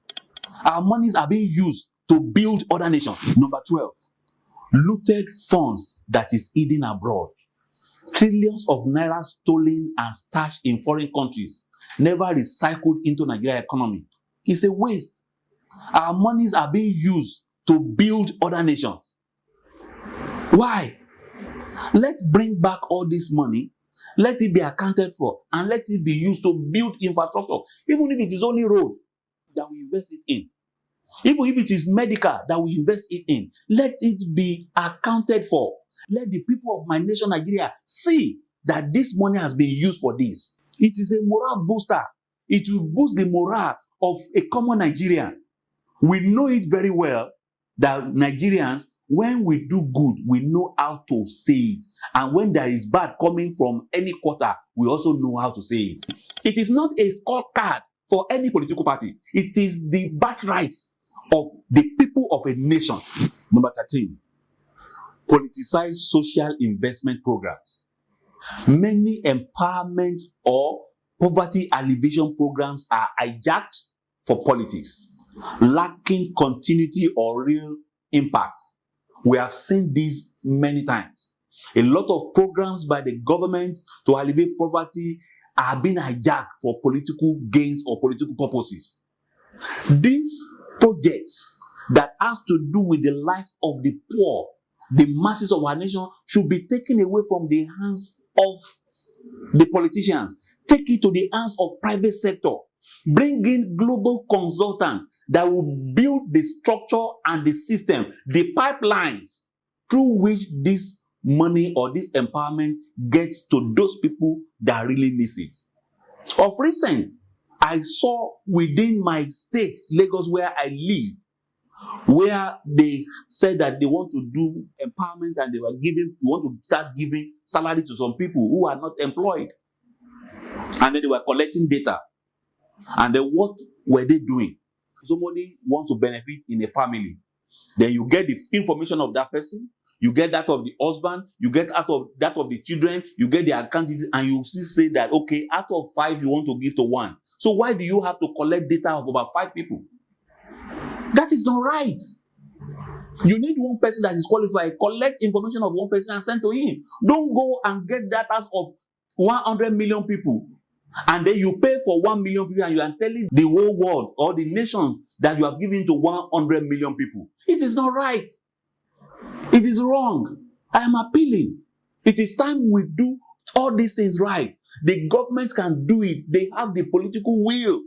Our monies are being used to build other nations. Number 12, looted funds that is hidden abroad. Trillions of naira stolen and stashed in foreign countries, never recycled into Nigeria economy. It's a waste. Our monies are being used to build other nations. Why? Let's bring back all this money, let it be accounted for, and let it be used to build infrastructure, even if it is only road that we invest it in. Even if it is medical that we invest it in, let it be accounted for. Let the people of my nation, Nigeria, see that this money has been used for this. It is a morale booster. It will boost the morale of a common Nigerian. We know it very well that Nigerians, when we do good, we know how to say it. And when there is bad coming from any quarter, we also know how to say it. It is not a scorecard for any political party. It is the birthright of the people of a nation. Number 13, politicized social investment programs. Many empowerment or poverty alleviation programs are hijacked for politics, lacking continuity or real impact. We have seen this many times. A lot of programs by the government to alleviate poverty are being hijacked for political gains or political purposes. These projects that has to do with the lives of the poor, the masses of our nation, should be taken away from the hands of the politicians. Take it to the hands of private sector. Bring in global consultants that will build the structure and the system, the pipelines through which this money or this empowerment gets to those people that really need it. Of recent, I saw within my state, Lagos, where I live, where they said that they want to do empowerment and they want to start giving salary to some people who are not employed. And then they were collecting data. And then what were they doing? Somebody wants to benefit in a family. Then you get the information of that person, you get that of the husband, you get out of that of the children, you get the account, and you still say that, okay, out of 5, you want to give to 1. So why do you have to collect data of about 5 people? That is not right. You need one person that is qualified. Collect information of one person and send to him. Don't go and get data of 100 million people. And then you pay for 1 million people and you are telling the whole world or the nations that you have given to 100 million people. It is not right. It is wrong. I am appealing. It is time we do all these things right. The government can do it. They have the political will.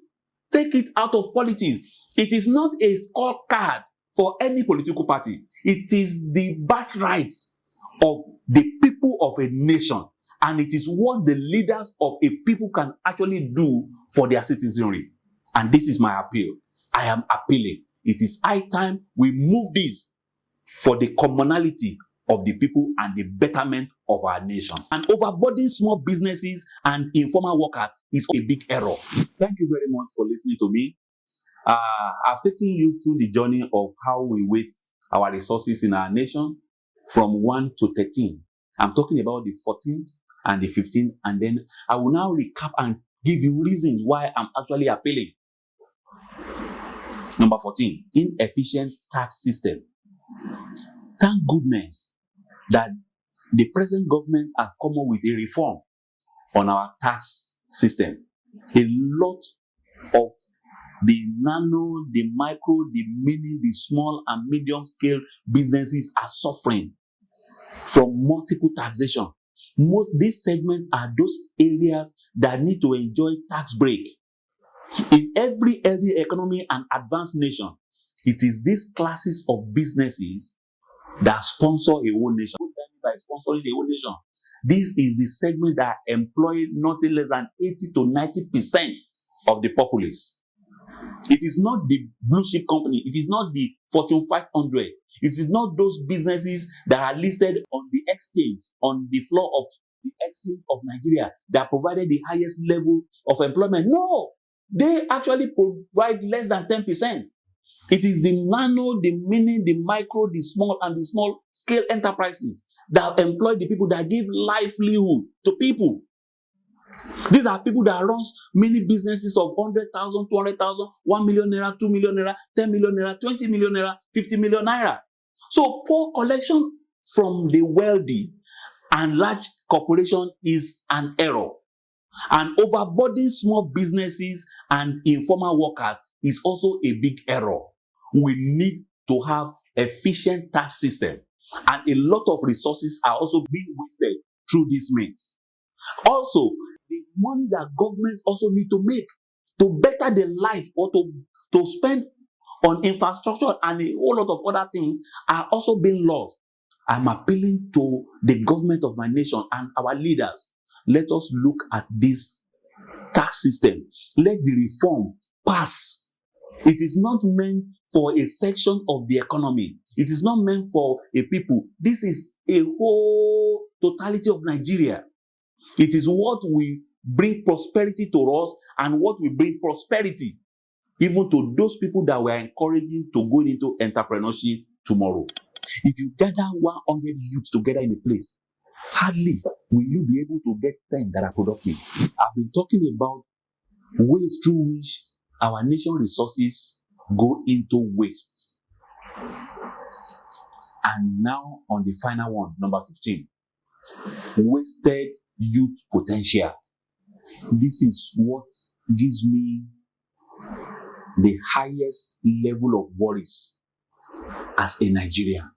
Take it out of politics. It is not a scorecard for any political party. It is the birthright of the people of a nation. And it is what the leaders of a people can actually do for their citizenry. And this is my appeal. I am appealing. It is high time we move this for the commonality of the people and the betterment of our nation. And overburdening small businesses and informal workers is a big error. Thank you very much for listening to me. I've taken you through the journey of how we waste our resources in our nation from 1 to 13. I'm talking about the 14th and the 15th, and then I will now recap and give you reasons why I'm actually appealing. Number 14, inefficient tax system. Thank goodness that the present government has come up with a reform on our tax system. A lot of the nano, the micro, the mini, the small and medium scale businesses are suffering from multiple taxation. Most these segments are those areas that need to enjoy tax break. In every healthy economy and advanced nation, it is these classes of businesses that sponsor a whole nation. What do I mean by sponsoring a whole nation? This is the segment that employ nothing less than 80 to 90% of the populace. It is not the blue chip company. It is not the Fortune 500. It is not those businesses that are listed on the exchange, on the floor of the exchange of Nigeria, that provided the highest level of employment. No, they actually provide less than 10%. It is the nano, the mini, the micro, the small, and the small scale enterprises that employ the people that give livelihood to people. These are people that run many businesses of 100,000, 200,000, 1 million naira, 2 million naira, 10 million naira, 20 million naira, 50 million naira. So poor collection from the wealthy and large corporation is an error. And overburdening small businesses and informal workers is also a big error. We need to have efficient tax system, and a lot of resources are also being wasted through this means. Also, the money that government also need to make to better the life or to spend on infrastructure and a whole lot of other things are also being lost. I'm appealing to the government of my nation and our leaders. Let us look at this tax system. Let the reform pass. It is not meant for a section of the economy. It is not meant for a people. This is a whole totality of Nigeria. It is what will bring prosperity to us and what will bring prosperity even to those people that we are encouraging to go into entrepreneurship tomorrow. If you gather 100 youths together in a place, hardly will you be able to get 10 that are productive. I've been talking about ways through which our nation resources go into waste. And now on the final one, number 15, wasted youth potential. This is what gives me the highest level of worries as a Nigerian.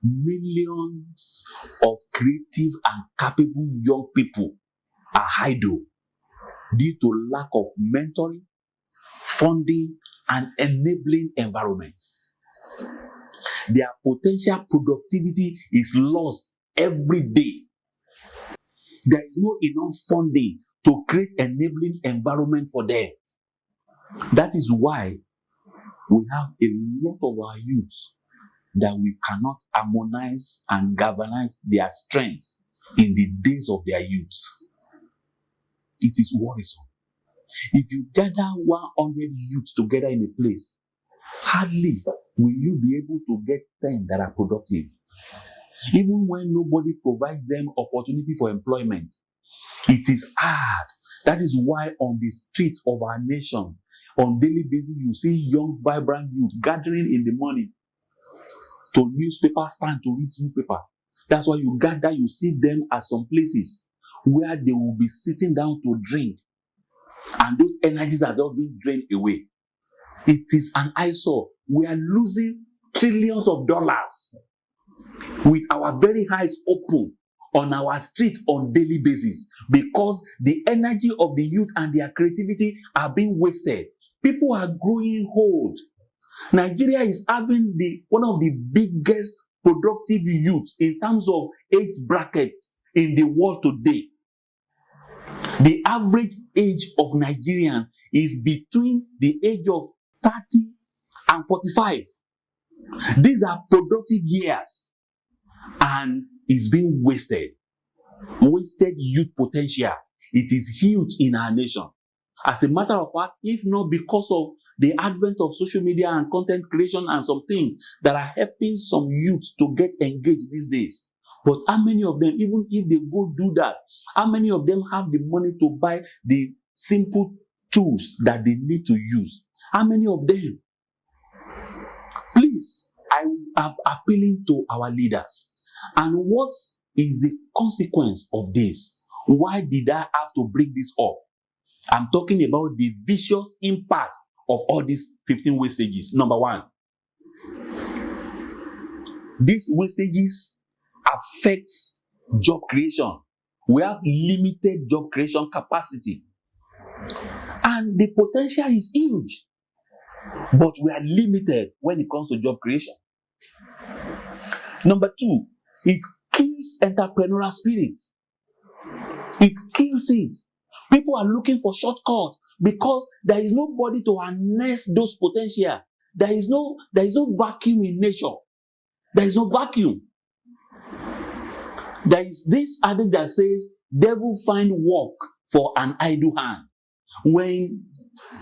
Millions of creative and capable young people are idle due to lack of mentoring, funding, and enabling environment. Their potential productivity is lost every day. There is no enough funding to create enabling environment for them. That is why we have a lot of our youths that we cannot harmonize and galvanize their strengths in the days of their youth. It is worrisome. If you gather 100 youths together in a place, hardly will you be able to get 10 that are productive. Even when nobody provides them opportunity for employment, it is hard. That is why on the streets of our nation, on daily basis, you see young, vibrant youth gathering in the morning to newspaper stand to read newspaper. That's why you gather, you see them at some places where they will be sitting down to drink, and those energies are just being drained away. It is an eyesore. We are losing trillions of dollars with our very eyes open on our street on daily basis because the energy of the youth and their creativity are being wasted. People are growing old. Nigeria is having one of the biggest productive youths in terms of age brackets in the world today. The average age of Nigerians is between the age of 30 and 45. These are productive years and it's being wasted. Wasted youth potential. It is huge in our nation. As a matter of fact, if not because of the advent of social media and content creation and some things that are helping some youth to get engaged these days. But how many of them, even if they go do that, how many of them have the money to buy the simple tools that they need to use? How many of them? Please, I am appealing to our leaders. And what is the consequence of this? Why did I have to bring this up? I'm talking about the vicious impact of all these 15 wastages. Number one, these wastages affect job creation. We have limited job creation capacity. And the potential is huge. But we are limited when it comes to job creation. Number two, it kills entrepreneurial spirit. It kills it. People are looking for shortcuts because there is nobody to harness those potential. There is no vacuum in nature. There is no vacuum. There is this adage that says, devil find work for an idle hand. When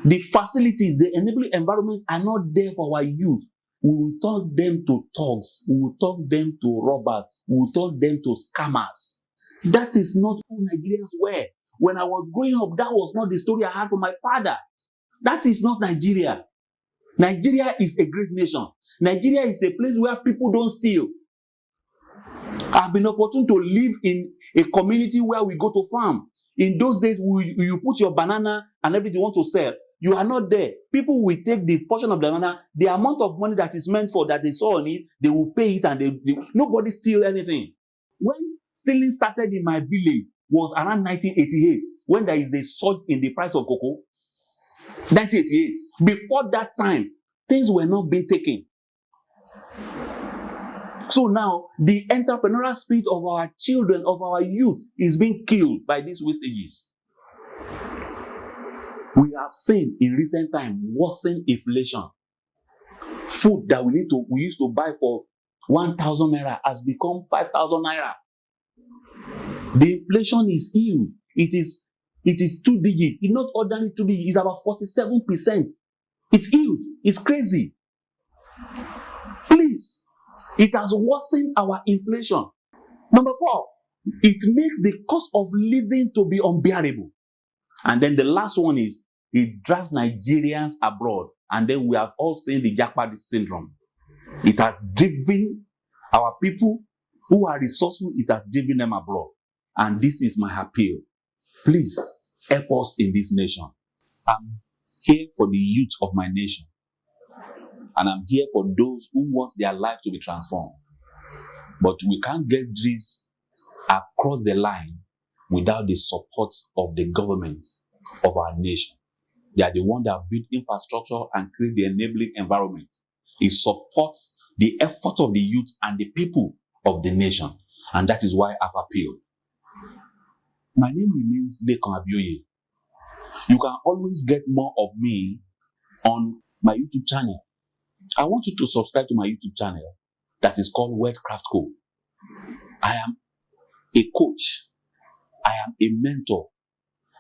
the facilities, the enabling environments are not there for our youth, we will turn them to thugs, we will turn them to robbers, we will turn them to scammers. That is not who Nigerians were. When I was growing up, that was not the story I had from my father. That is not Nigeria. Nigeria is a great nation. Nigeria is a place where people don't steal. I've been opportune to live in a community where we go to farm. In those days, you put your banana and everything you want to sell. You are not there. People will take the portion of the banana, the amount of money that is meant for that they saw on it, they will pay it and nobody steal anything. When stealing started in my village was around 1988, when there is a surge in the price of cocoa. 1988. Before that time, things were not being taken. So now, the entrepreneurial spirit of our children, of our youth, is being killed by these wastages. We have seen in recent time worsening inflation. Food that we used to buy for 1,000 naira has become 5,000 naira. The inflation is huge. It is 2 digits. It's not ordinary 2 digits. It's about 47%. It's huge. It's crazy. Please. It has worsened our inflation. Number 4, it makes the cost of living to be unbearable. And then the last one is, it drives Nigerians abroad. And then we have all seen the Jackpot syndrome. It has driven our people who are resourceful, it has driven them abroad. And this is my appeal. Please help us in this nation. I'm here for the youth of my nation. And I'm here for those who want their life to be transformed. But we can't get this across the line without the support of the government of our nation. They are the ones that build infrastructure and create the enabling environment. It supports the effort of the youth and the people of the nation. And that is why I've appealed. My name remains Lekan Abioye. You can always get more of me on my YouTube channel. I want you to subscribe to my YouTube channel that is called Wealthcraft Co. I am a coach. I am a mentor.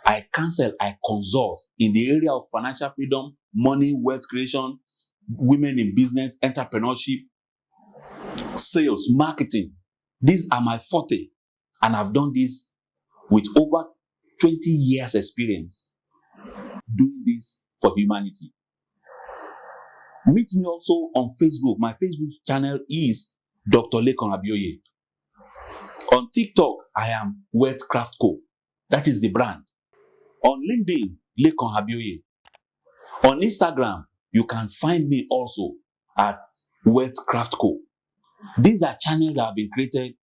I counsel, I consult in the area of financial freedom, money, wealth creation, women in business, entrepreneurship, sales, marketing. These are my forte. And I've done this with over 20 years experience doing this for humanity. Meet me also on Facebook. My Facebook channel is Dr. Lekan Abioye. On TikTok, I am Wealthcraft Co. That is the brand. On LinkedIn, Lekan Abioye. On Instagram, you can find me also at Wealthcraft Co. These are channels that have been created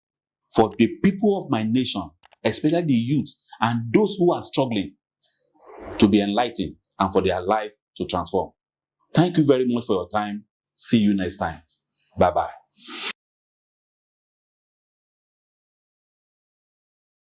for the people of my nation, especially the youth and those who are struggling to be enlightened and for their life to transform. Thank you very much for your time. See you next time. Bye-bye.